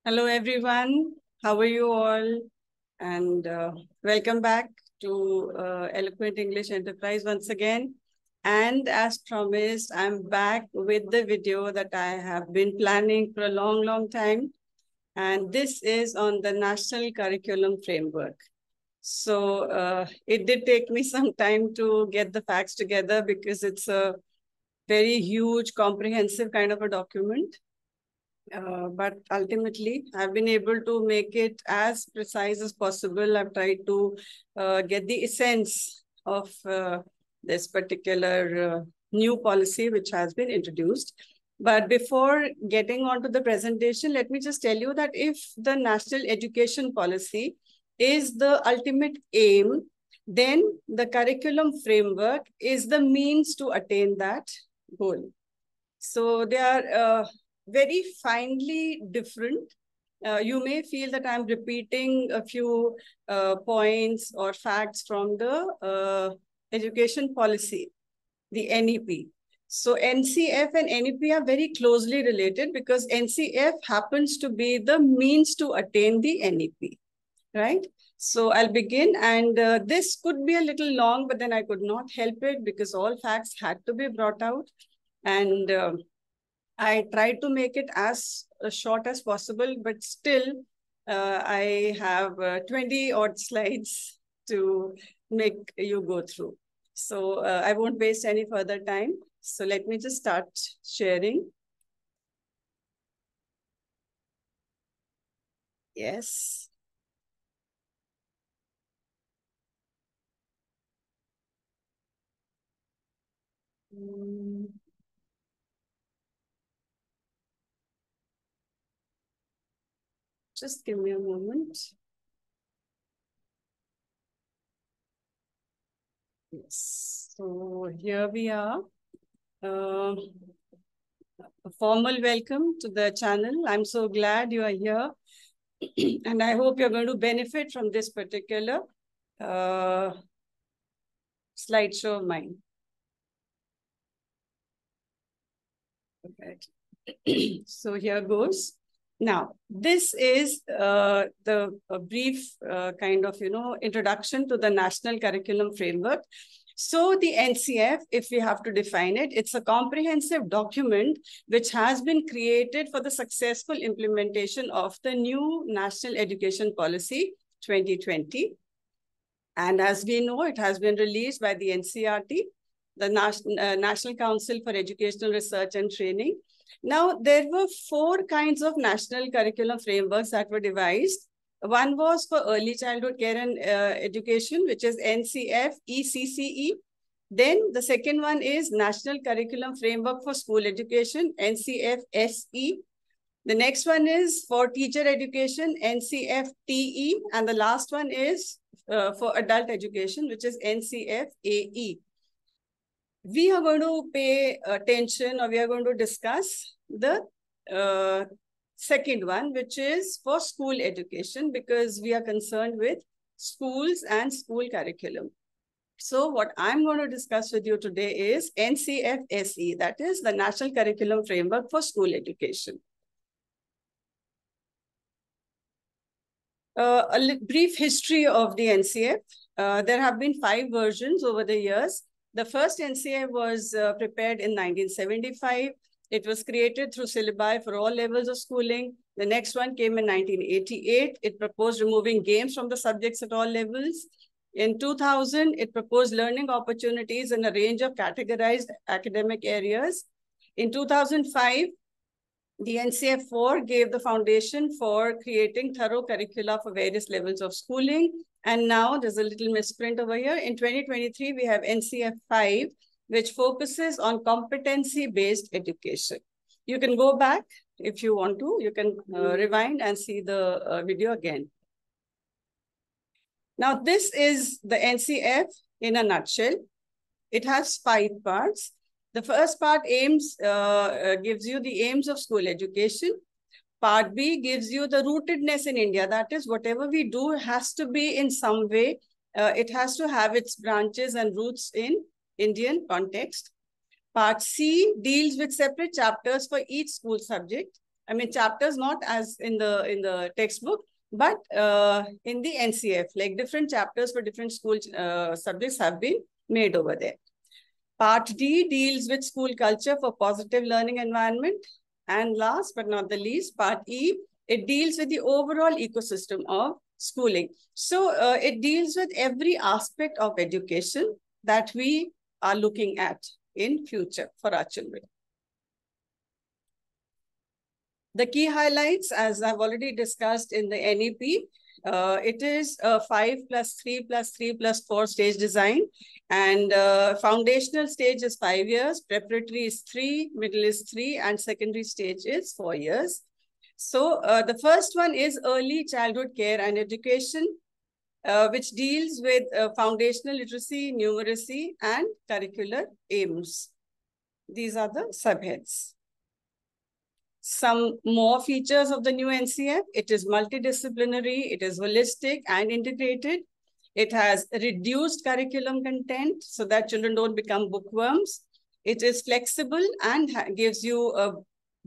Hello, everyone. How are you all? And welcome back to Eloquent English Enterprise once again. And as promised, I'm back with the video that I have been planning for a long, long time. And this is on the National Curriculum Framework. So it did take me some time to get the facts together because it's a very huge, comprehensive kind of a document. But ultimately, I've been able to make it as precise as possible. I've tried to get the essence of this particular new policy which has been introduced. But before getting on to the presentation, let me just tell you that if the national education policy is the ultimate aim, then the curriculum framework is the means to attain that goal. So they are very finely different. You may feel that I'm repeating a few points or facts from the education policy, the NEP. So NCF and NEP are very closely related because NCF happens to be the means to attain the NEP, right? So I'll begin, and this could be a little long, but then I could not help it because all facts had to be brought out. And I tried to make it as short as possible, but still I have 20 odd slides to make you go through. So I won't waste any further time. So let me just start sharing. Yes. Just give me a moment. Yes, so here we are. A formal welcome to the channel. I'm so glad you are here. And I hope you're going to benefit from this particular slideshow of mine. Okay. So here goes. Now, this is the brief kind of, introduction to the National Curriculum Framework. So the NCF, if we have to define it, it's a comprehensive document which has been created for the successful implementation of the new National Education Policy 2020. And as we know, it has been released by the NCERT, the National Council for Educational Research and Training. Now, there were 4 kinds of national curriculum frameworks that were devised. One was for early childhood care and education, which is NCF-ECCE. Then the second one is National Curriculum Framework for School Education, NCF-SE. The next one is for teacher education, NCF-TE. And the last one is for adult education, which is NCF-AE. We are going to pay attention, or we are going to discuss the second one, which is for school education, because we are concerned with schools and school curriculum. So what I'm going to discuss with you today is NCF-SE, that is the National Curriculum Framework for School Education. A brief history of the NCF. There have been 5 versions over the years. The first NCF was prepared in 1975. It was created through syllabi for all levels of schooling. The next one came in 1988. It proposed removing games from the subjects at all levels. In 2000, it proposed learning opportunities in a range of categorized academic areas. In 2005, the NCF4 gave the foundation for creating thorough curricula for various levels of schooling. And now there's a little misprint over here. In 2023, we have NCF5, which focuses on competency-based education. You can go back if you want to. You can rewind and see the video again. Now, this is the NCF in a nutshell. It has 5 parts. The first part gives you the aims of school education. Part B gives you the rootedness in India. That is, whatever we do has to be in some way. It has to have its branches and roots in Indian context. Part C deals with separate chapters for each school subject. I mean, chapters not as in the textbook, but in the NCF, like different chapters for different school subjects have been made over there. Part D deals with school culture for positive learning environment. And last but not the least, Part E, it deals with the overall ecosystem of schooling. So it deals with every aspect of education that we are looking at in future for our children. The key highlights, as I've already discussed in the NEP, it is a 5+3+3+4 stage design. And foundational stage is 5 years, preparatory is 3, middle is 3, and secondary stage is 4 years. So the first one is early childhood care and education, which deals with foundational literacy, numeracy, and curricular aims. These are the subheads. Some more features of the new NCF. It is multidisciplinary, it is holistic and integrated. It has reduced curriculum content so that children don't become bookworms. It is flexible and gives you a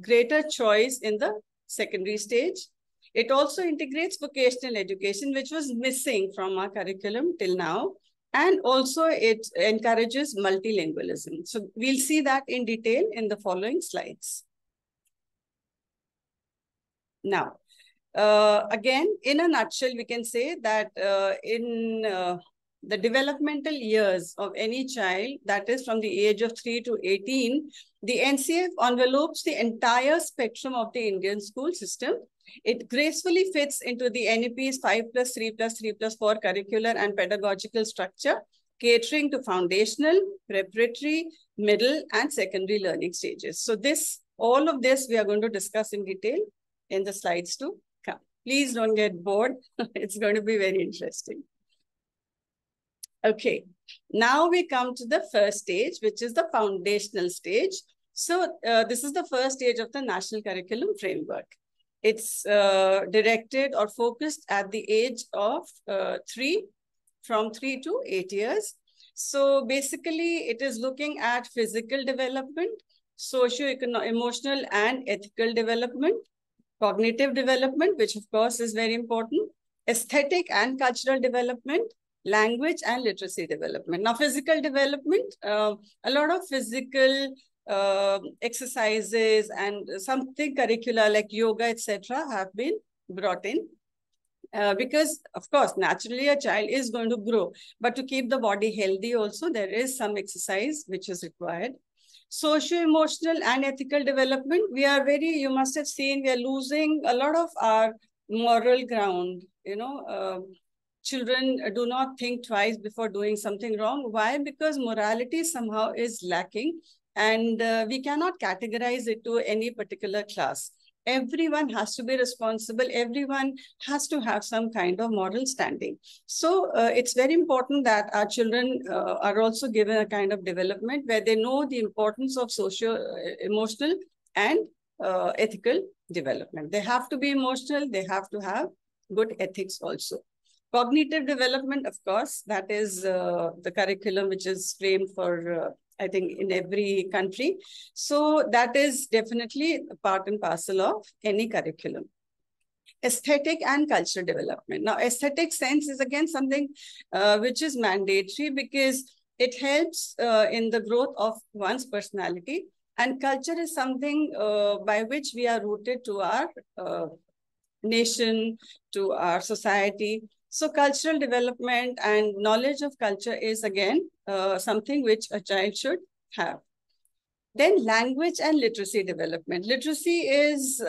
greater choice in the secondary stage. It also integrates vocational education, which was missing from our curriculum till now. And also it encourages multilingualism. So we'll see that in detail in the following slides. Now, again, in a nutshell, we can say that in the developmental years of any child, that is from the age of 3 to 18, the NCF envelopes the entire spectrum of the Indian school system. It gracefully fits into the NEP's 5+3+3+4 curricular and pedagogical structure, catering to foundational, preparatory, middle, and secondary learning stages. So all of this we are going to discuss in detail in the slides to come. Please don't get bored. It's going to be very interesting. Okay, now we come to the first stage, which is the foundational stage. So this is the first stage of the National Curriculum Framework. It's directed or focused at the age of 3, from 3 to 8 years. So basically, it is looking at physical development, socio-economic, emotional and ethical development, cognitive development, which of course is very important, aesthetic and cultural development, language and literacy development. Now, physical development, a lot of physical exercises and something curricular like yoga, etc., have been brought in. Because, of course, naturally a child is going to grow, but to keep the body healthy also, there is some exercise which is required. Socio-emotional and ethical development, you must have seen, we are losing a lot of our moral ground. You know, children do not think twice before doing something wrong. Why? Because morality somehow is lacking, and we cannot categorize it to any particular class. Everyone has to be responsible. Everyone has to have some kind of moral standing. So it's very important that our children are also given a kind of development where they know the importance of socio-emotional and ethical development. They have to be emotional. They have to have good ethics also. Cognitive development, of course, that is the curriculum which is framed for I think in every country. So that is definitely part and parcel of any curriculum. Aesthetic and cultural development. Now, aesthetic sense is again something which is mandatory because it helps in the growth of one's personality. And culture is something by which we are rooted to our nation, to our society. So cultural development and knowledge of culture is again something which a child should have. Then language and literacy development. Literacy is,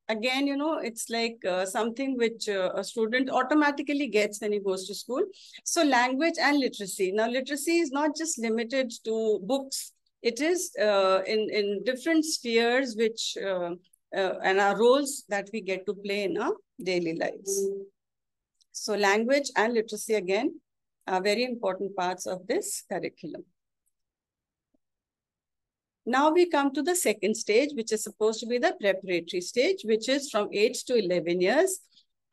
again, you know, it's like something which a student automatically gets when he goes to school. So language and literacy. Now, literacy is not just limited to books. It is in different spheres which and our roles that we get to play in our daily lives. So language and literacy, again, are very important parts of this curriculum. Now we come to the second stage, which is supposed to be the preparatory stage, which is from 8 to 11 years.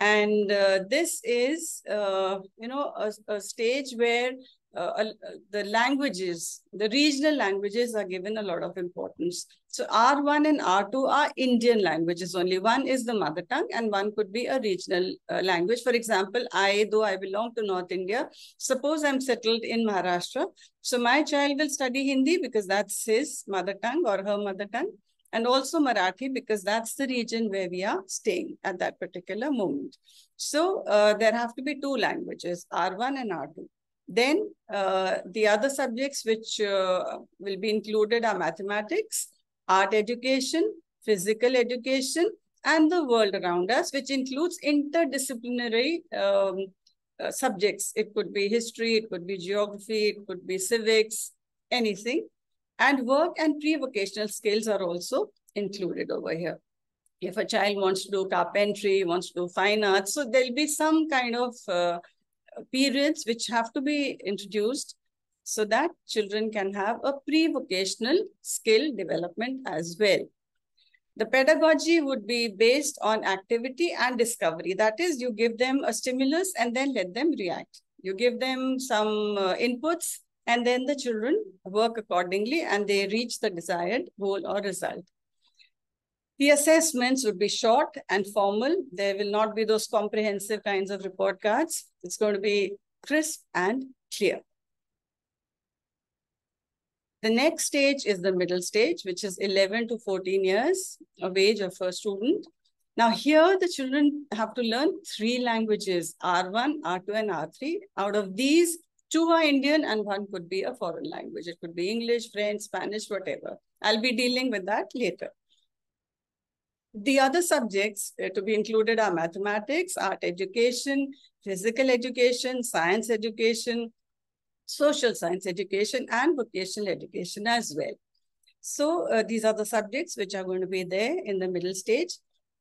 And this is, you know, a stage where the languages, the regional languages are given a lot of importance. So R1 and R2 are Indian languages only. One is the mother tongue and one could be a regional language. For example, though I belong to North India, suppose I'm settled in Maharashtra. So my child will study Hindi because that's his mother tongue or her mother tongue. And also Marathi because that's the region where we are staying at that particular moment. So there have to be two languages, R1 and R2. Then the other subjects which will be included are mathematics, art education, physical education, and the world around us, which includes interdisciplinary subjects. It could be history, it could be geography, it could be civics, anything. And work and pre-vocational skills are also included over here. If a child wants to do carpentry, wants to do fine arts, so there'll be some kind of periods which have to be introduced so that children can have a pre-vocational skill development as well. The pedagogy would be based on activity and discovery. That is, you give them a stimulus and then let them react. You give them some inputs and then the children work accordingly and they reach the desired goal or result. The assessments would be short and formal. There will not be those comprehensive kinds of report cards. It's going to be crisp and clear. The next stage is the middle stage, which is 11 to 14 years of age of a student. Now here the children have to learn 3 languages, R1, R2 and R3. Out of these, 2 are Indian and 1 could be a foreign language. It could be English, French, Spanish, whatever. I'll be dealing with that later. The other subjects to be included are mathematics, art education, physical education, science education, social science education, and vocational education as well. So these are the subjects which are going to be there in the middle stage.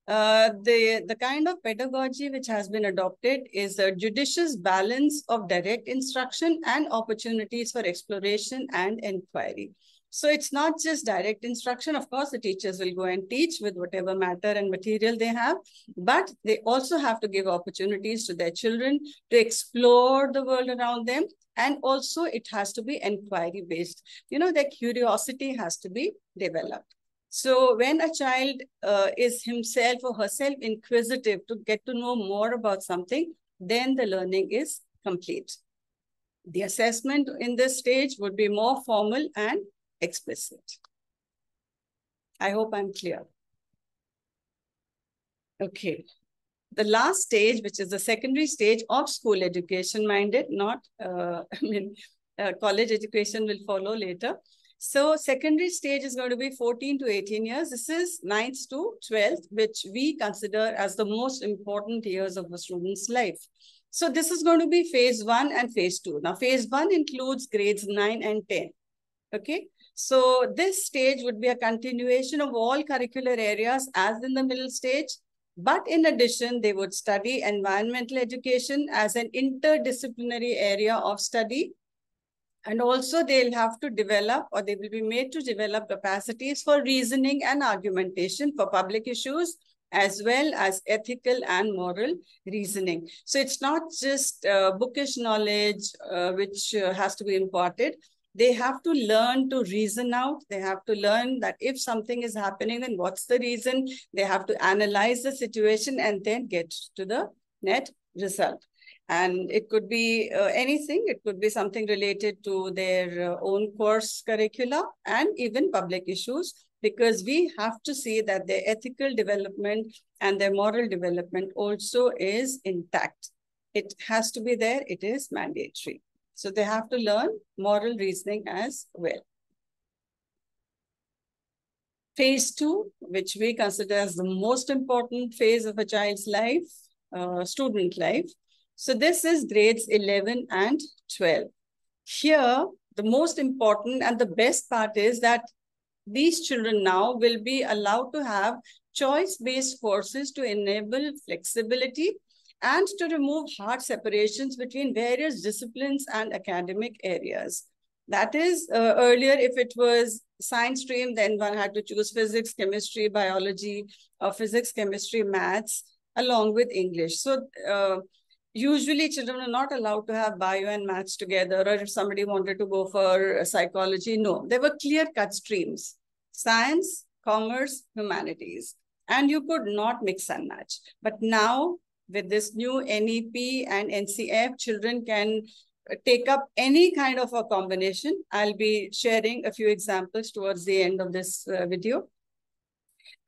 The kind of pedagogy which has been adopted is a judicious balance of direct instruction and opportunities for exploration and inquiry. So it's not just direct instruction. Of course, the teachers will go and teach with whatever matter and material they have, but they also have to give opportunities to their children to explore the world around them. And also it has to be inquiry based. You know, their curiosity has to be developed. So when a child is himself or herself inquisitive to get to know more about something, then the learning is complete. The assessment in this stage would be more formal and explicit. I hope I'm clear. Okay. The last stage, which is the secondary stage of school education minded, not, college education will follow later. So secondary stage is going to be 14 to 18 years. This is 9th to 12th, which we consider as the most important years of a student's life. So this is going to be phase 1 and phase 2. Now, phase 1 includes grades 9 and 10. Okay. So this stage would be a continuation of all curricular areas as in the middle stage. But in addition, they would study environmental education as an interdisciplinary area of study. And also they'll have to develop, or they will be made to develop capacities for reasoning and argumentation for public issues, as well as ethical and moral reasoning. So it's not just bookish knowledge, which has to be imparted. They have to learn to reason out. They have to learn that if something is happening, then what's the reason? They have to analyze the situation and then get to the net result. And it could be anything. It could be something related to their own course curricula and even public issues, because we have to see that their ethical development and their moral development also is intact. It has to be there. It is mandatory. So they have to learn moral reasoning as well. Phase 2, which we consider as the most important phase of a child's life, student life. So this is grades 11 and 12. Here, the most important and the best part is that these children now will be allowed to have choice-based courses to enable flexibility and to remove hard separations between various disciplines and academic areas. That is, earlier, if it was science stream, then one had to choose physics, chemistry, biology, or physics, chemistry, maths, along with English. So Usually children are not allowed to have bio and maths together, or if somebody wanted to go for psychology, no. There were clear-cut streams: science, commerce, humanities. And you could not mix and match. But now, with this new NEP and NCF, children can take up any kind of a combination. I'll be sharing a few examples towards the end of this video.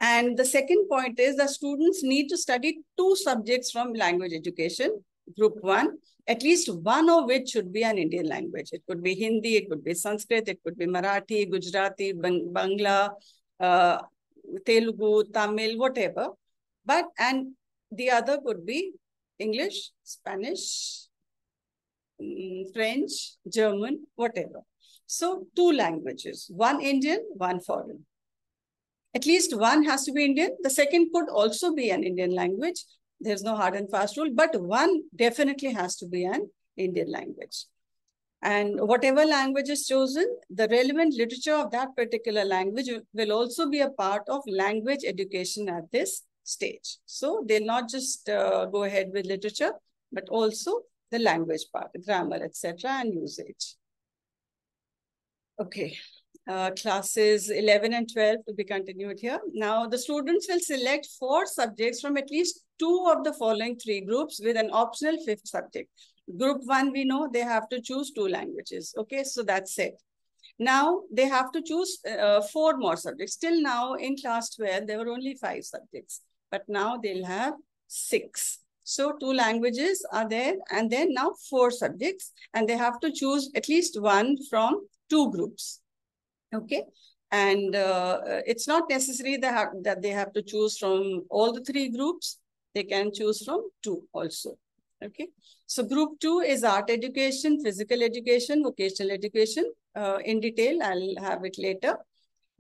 And the second point is that students need to study 2 subjects from language education, group 1, at least one of which should be an Indian language. It could be Hindi, it could be Sanskrit, it could be Marathi, Gujarati, Bangla, Telugu, Tamil, whatever. And the other could be English, Spanish, French, German, whatever. So 2 languages, one Indian, one foreign. At least one has to be Indian. The second could also be an Indian language. There's no hard and fast rule, but one definitely has to be an Indian language. And whatever language is chosen, the relevant literature of that particular language will also be a part of language education at this stage. So they'll not just go ahead with literature, but also the language part, grammar, etc., and usage. Okay. Classes 11 and 12 to be continued here. Now, the students will select 4 subjects from at least 2 of the following 3 groups with an optional 5th subject. Group 1, we know they have to choose 2 languages. Okay, so that's it. Now, they have to choose 4 more subjects. Till now, in class 12, there were only 5 subjects. But now they'll have 6. So 2 languages are there, and then now 4 subjects. And they have to choose at least one from 2 groups. Okay, and it's not necessary that they have to choose from all the 3 groups. They can choose from 2 also. Okay, so group 2 is art education, physical education, vocational education. In detail, I'll have it later.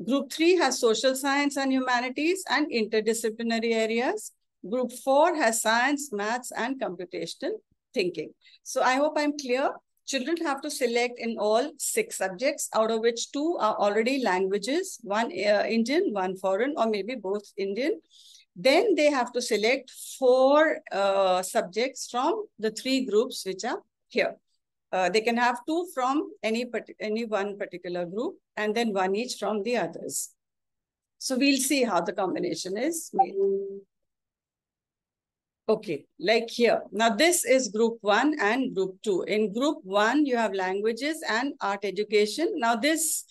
Group 3 has social science and humanities and interdisciplinary areas. Group 4 has science, maths, and computational thinking. So I hope I'm clear. Children have to select in all 6 subjects, out of which 2 are already languages, one Indian, one foreign, or maybe both Indian. Then they have to select 4 subjects from the 3 groups which are here. They can have 2 from any one particular group, and then 1 each from the others. So we'll see how the combination is made. Okay, like here. Now this is group 1 and group 2. In group 1, you have languages and art education. Now this,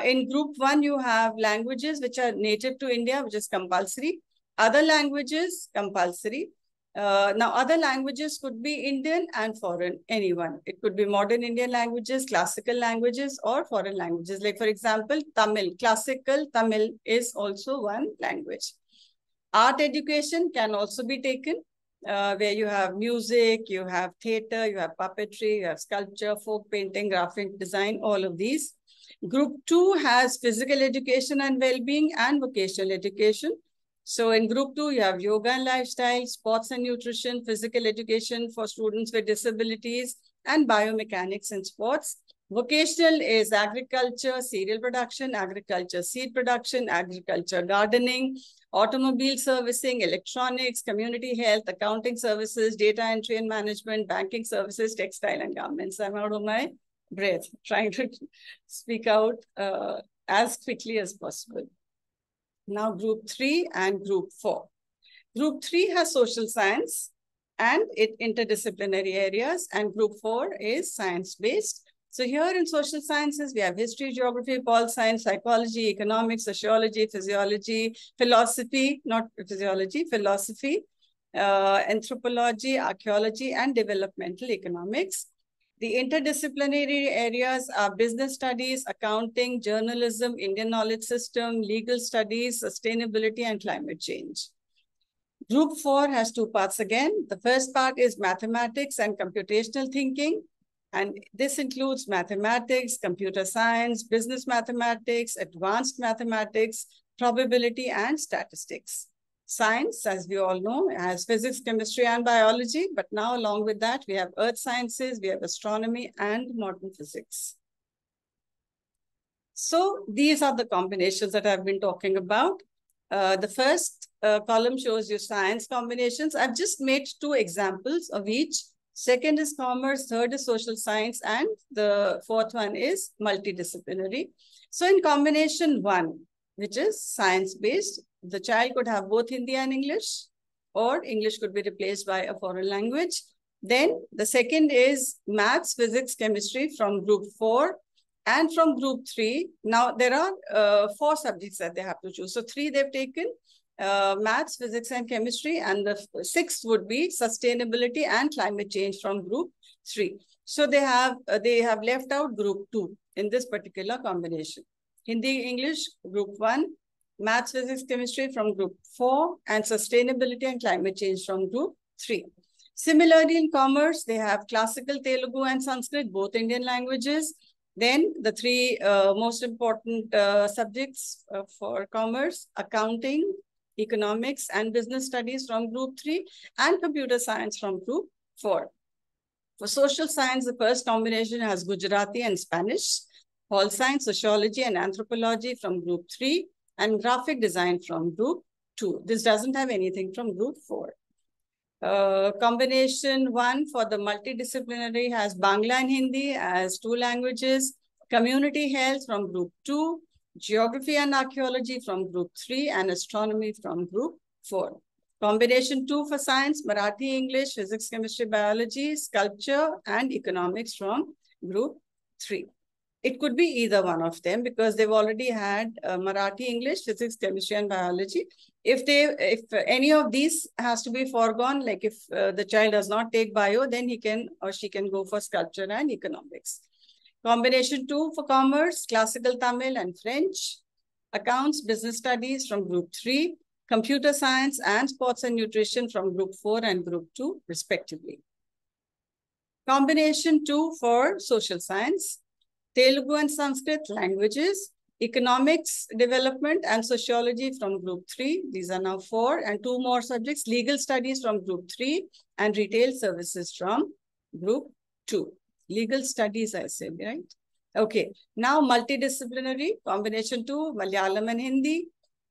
in group 1, you have languages which are native to India, which is compulsory. Other languages, compulsory. Now other languages could be Indian and foreign, anyone. It could be modern Indian languages, classical languages, or foreign languages. Like for example, Tamil, classical Tamil is also one language. Art education can also be taken, where you have music, you have theater, you have puppetry, you have sculpture, folk painting, graphic design, all of these. Group 2 has physical education and well-being and vocational education. So in group 2, you have yoga and lifestyle, sports and nutrition, physical education for students with disabilities, and biomechanics and sports. Vocational is agriculture, cereal production, agriculture, seed production, agriculture, gardening, automobile servicing, electronics, community health, accounting services, data entry and management, banking services, textile and garments. I'm out of my breath, trying to speak out as quickly as possible. Now group 3 and group 4. Group 3 has social science and interdisciplinary areas, and group 4 is science-based. So here in social sciences, we have history, geography, pol science, psychology, economics, sociology, physiology, philosophy, not physiology, philosophy, anthropology, archaeology, and developmental economics. The interdisciplinary areas are business studies, accounting, journalism, Indian knowledge system, legal studies, sustainability, and climate change. Group 4 has 2 parts again. The first part is mathematics and computational thinking. And this includes mathematics, computer science, business mathematics, advanced mathematics, probability, and statistics. Science, as we all know, has physics, chemistry, and biology. But now, along with that, we have earth sciences, we have astronomy, and modern physics. So these are the combinations that I've been talking about. The first column shows you science combinations. I've just made 2 examples of each. Second is commerce, third is social science, and the fourth one is multidisciplinary. So in combination 1, which is science-based, the child could have both Hindi and English, or English could be replaced by a foreign language. Then the second is maths, physics, chemistry from group 4. And from group 3, now there are 4 subjects that they have to choose. So 3 they've taken, maths, physics, and chemistry. And the 6th would be sustainability and climate change from group 3. So they have left out group 2 in this particular combination. Hindi, English, group 1, maths, physics, chemistry from group 4, and sustainability and climate change from group 3. Similarly, in commerce, they have classical Telugu and Sanskrit, both Indian languages. Then the 3 most important subjects for commerce: accounting, economics, and business studies from group 3, and computer science from group 4. For social science, the first combination has Gujarati and Spanish, pol science, sociology, and anthropology from group 3, and graphic design from group 2. This doesn't have anything from group 4. Combination 1 for the multidisciplinary has Bangla and Hindi as 2 languages, community health from group 2, geography and archaeology from group 3, and astronomy from group 4. Combination 2 for science, Marathi, English, physics, chemistry, biology, sculpture, and economics from group 3. It could be either one of them because they've already had Marathi, English, physics, chemistry, and biology. If any of these has to be foregone, like if the child does not take bio, then he can or she can go for sculpture and economics. Combination 2 for commerce, classical Tamil and French, accounts, business studies from group 3, computer science and sports and nutrition from group 4 and group 2 respectively. Combination 2 for social science, Telugu and Sanskrit languages, economics development and sociology from group 3. These are now 4, and 2 more subjects, legal studies from group 3 and retail services from group 2. Legal studies, I said, right? Okay, now multidisciplinary, combination 2, Malayalam and Hindi,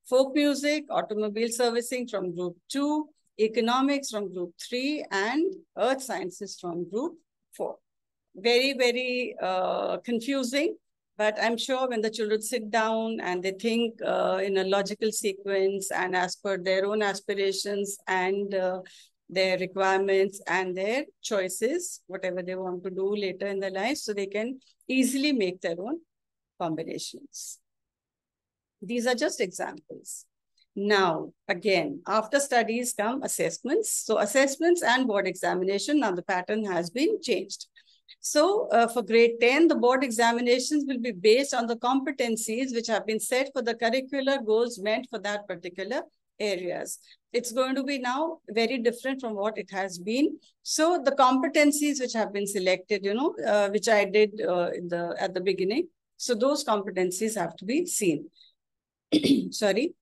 folk music, automobile servicing from group 2, economics from group 3, and earth sciences from group 4. Very, very confusing, but I'm sure when the children sit down and they think in a logical sequence and as per their own aspirations and their requirements and their choices, whatever they want to do later in their life, so they can easily make their own combinations. These are just examples. Now, again, after studies come assessments. So assessments and board examination, now the pattern has been changed. So for grade 10, the board examinations will be based on the competencies which have been set for the curricular goals meant for that particular areas. It's going to be now very different from what it has been. So the competencies which have been selected, which I did at the beginning. So those competencies have to be seen. Sorry.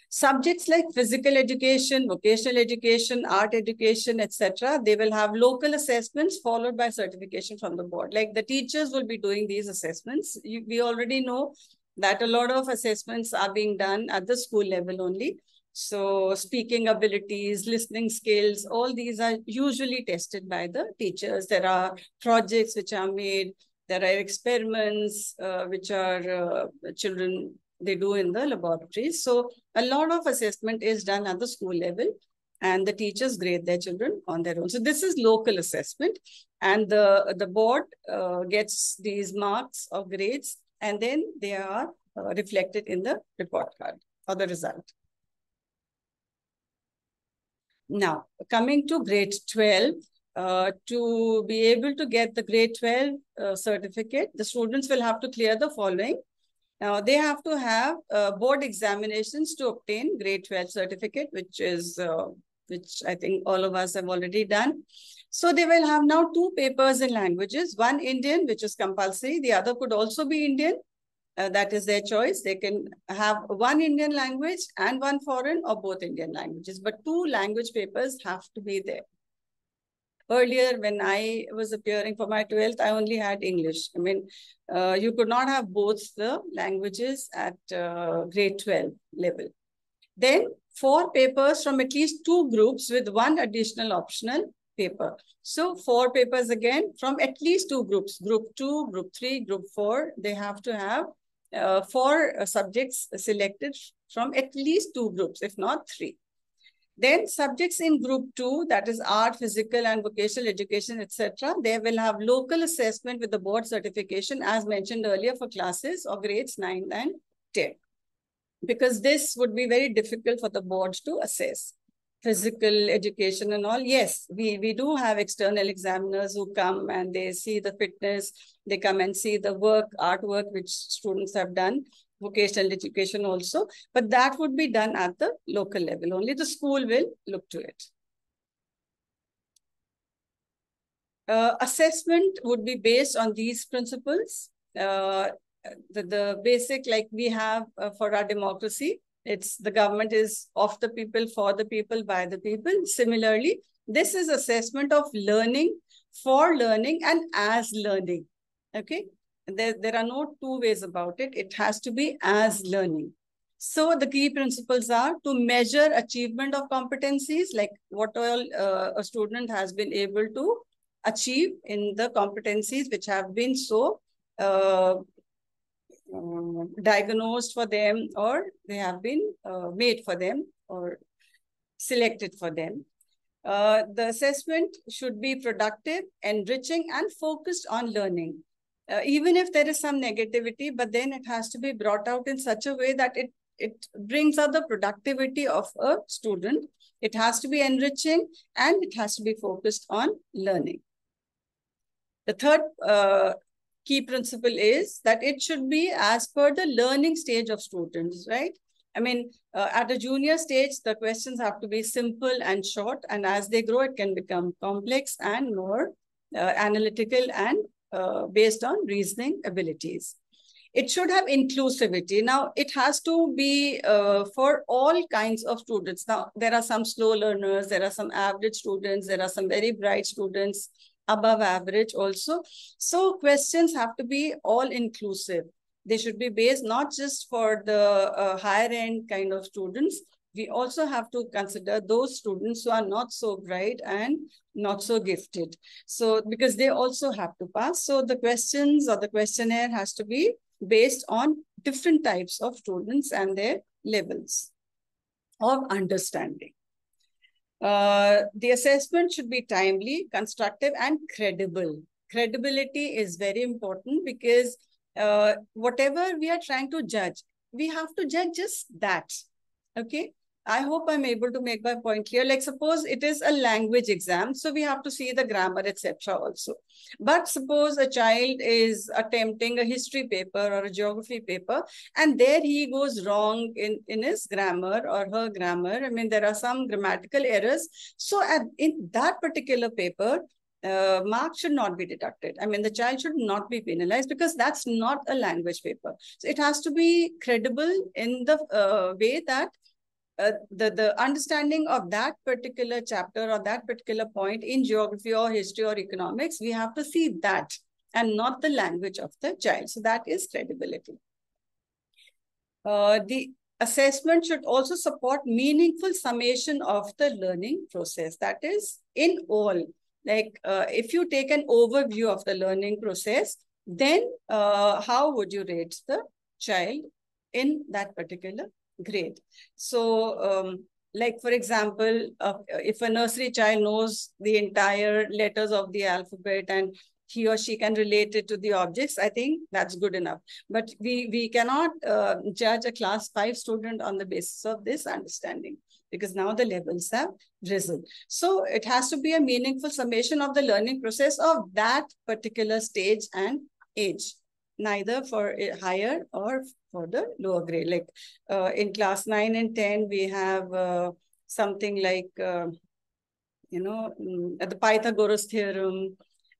Subjects like physical education, vocational education, art education, etc., they will have local assessments followed by certification from the board. Like the teachers will be doing these assessments. We already know that a lot of assessments are being done at the school level only. So speaking abilities, listening skills, all these are usually tested by the teachers. There are projects which are made. There are experiments which are children, they do in the laboratories. So a lot of assessment is done at the school level and the teachers grade their children on their own. So this is local assessment, and the board gets these marks or grades, and then they are reflected in the report card or the result. Now, coming to grade 12, to be able to get the grade 12 certificate, the students will have to clear the following. Now, they have to have board examinations to obtain grade 12 certificate, which I think all of us have already done. So they will have now 2 papers in languages, one Indian, which is compulsory. The other could also be Indian. That is their choice. They can have one Indian language and one foreign or both Indian languages, but 2 language papers have to be there. Earlier, when I was appearing for my 12th, I only had English. I mean, you could not have both the languages at grade 12 level. Then 4 papers from at least 2 groups with 1 additional optional paper. So 4 papers again from at least 2 groups, group 2, group 3, group 4. They have to have 4 subjects selected from at least 2 groups, if not 3. Then subjects in group 2, that is art, physical and vocational education, etc. They will have local assessment with the board certification as mentioned earlier for classes or grades 9 and 10. Because this would be very difficult for the boards to assess. Physical education and all, yes, we do have external examiners who come and they see the fitness, they come and see the work, artwork which students have done, vocational education also, but that would be done at the local level. Only the school will look to it. Assessment would be based on these principles. The basic, like we have for our democracy, it's the government is of the people, for the people, by the people. Similarly, this is assessment of learning, for learning, and as learning. Okay, there are no two ways about it. It has to be as learning. So the key principles are to measure achievement of competencies, like what all a student has been able to achieve in the competencies which have been so diagnosed for them, or they have been made for them or selected for them. The assessment should be productive, enriching, and focused on learning. Even if there is some negativity, but then it has to be brought out in such a way that it brings out the productivity of a student. It has to be enriching and it has to be focused on learning. The third key principle is that it should be as per the learning stage of students, right? I mean, at a junior stage, the questions have to be simple and short, and as they grow, it can become complex and more analytical and based on reasoning abilities. It should have inclusivity. Now, it has to be for all kinds of students. Now, there are some slow learners, there are some average students, there are some very bright students, above average also. So questions have to be all inclusive. They should be based not just for the higher end kind of students. We also have to consider those students who are not so bright and not so gifted. So because they also have to pass. So the questions or the questionnaire has to be based on different types of students and their levels of understanding. The assessment should be timely, constructive, and credible. Credibility is very important because whatever we are trying to judge, we have to judge just that. Okay. I hope I'm able to make my point clear. Like suppose it is a language exam, so we have to see the grammar, etc. also. But suppose a child is attempting a history paper or a geography paper, and there he goes wrong in his grammar or her grammar. I mean, there are some grammatical errors. So in that particular paper, marks should not be deducted. I mean, the child should not be penalized because that's not a language paper. So it has to be credible in the way that the understanding of that particular chapter or that particular point in geography or history or economics, we have to see that and not the language of the child. So that is credibility. The assessment should also support meaningful summation of the learning process. That is in all. Like if you take an overview of the learning process, then how would you rate the child in that particular grade? So like for example, if a nursery child knows the entire letters of the alphabet and he or she can relate it to the objects, I think that's good enough. But we cannot judge a class 5 student on the basis of this understanding, because now the levels have risen. So it has to be a meaningful summation of the learning process of that particular stage and age, neither for higher or for the lower grade. Like in class 9 and 10, we have something like, the Pythagoras theorem,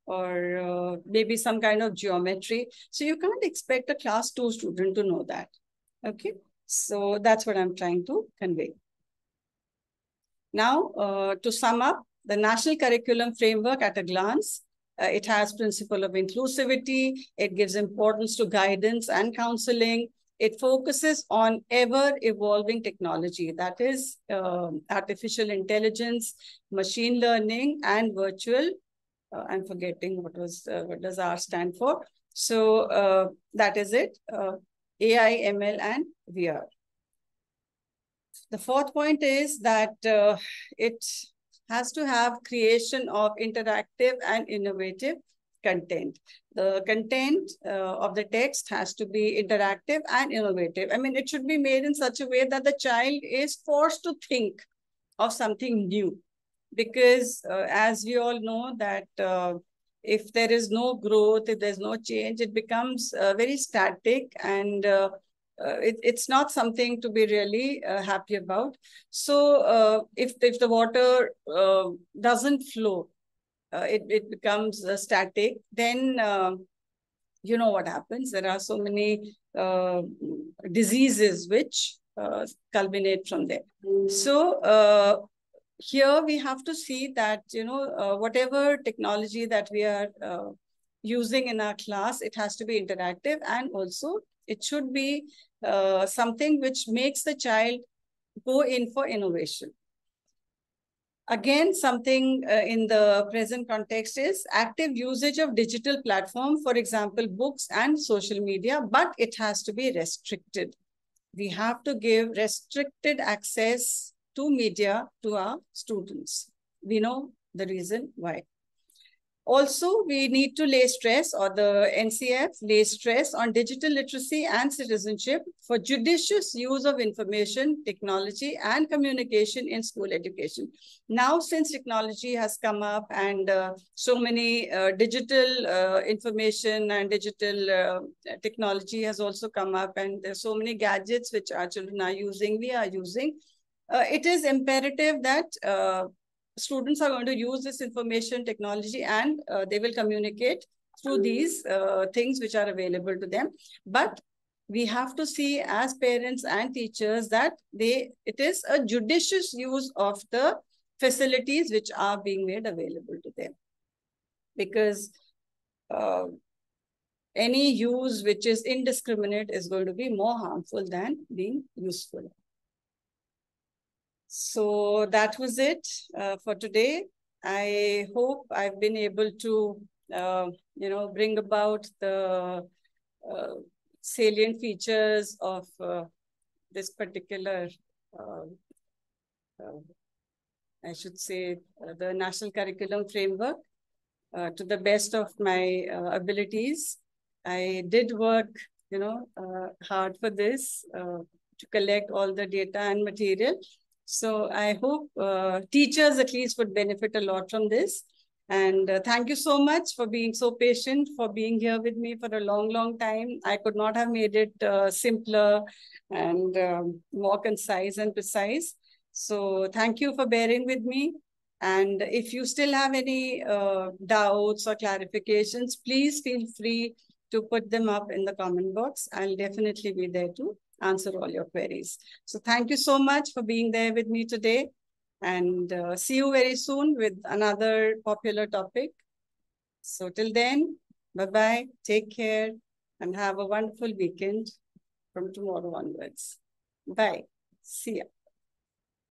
or maybe some kind of geometry. So you can't expect a class 2 student to know that. Okay, so that's what I'm trying to convey. Now, to sum up, the National Curriculum Framework at a glance, it has principle of inclusivity. It gives importance to guidance and counseling. It focuses on ever-evolving technology, that is artificial intelligence, machine learning, and virtual. I'm forgetting what does R stand for. So that is it. AI, ML, and VR. The fourth point is that it has to have creation of interactive and innovative content. The content of the text has to be interactive and innovative. I mean, it should be made in such a way that the child is forced to think of something new. Because as we all know that if there is no growth, if there's no change, it becomes very static, and it's not something to be really happy about. So if the water doesn't flow, it becomes static, then you know what happens. There are so many diseases which culminate from there. So here we have to see that, whatever technology that we are using in our class, it has to be interactive, and also it should be something which makes the child go in for innovation. Again, something in the present context is active usage of digital platform, for example, books and social media, but it has to be restricted. We have to give restricted access to media to our students. We know the reason why. Also, we need to lay stress, or the NCERT lays stress on digital literacy and citizenship for judicious use of information, technology, and communication in school education. Now, since technology has come up, and so many digital information and digital technology has also come up, and there's so many gadgets which our children are using, we are using, it is imperative that students are going to use this information technology, and they will communicate through these things which are available to them. But we have to see as parents and teachers that it is a judicious use of the facilities which are being made available to them. Because any use which is indiscriminate is going to be more harmful than being useful. So that was it for today. I hope I've been able to, bring about the salient features of this particular, I should say, the National Curriculum Framework to the best of my abilities. I did work, hard for this to collect all the data and material. So I hope teachers at least would benefit a lot from this. And thank you so much for being so patient, for being here with me for a long, long time. I could not have made it simpler and more concise and precise. So thank you for bearing with me. And if you still have any doubts or clarifications, please feel free to put them up in the comment box. I'll definitely be there to answer all your queries. So thank you so much for being there with me today, and see you very soon with another popular topic. So till then, bye-bye, take care, and have a wonderful weekend from tomorrow onwards. Bye. See ya.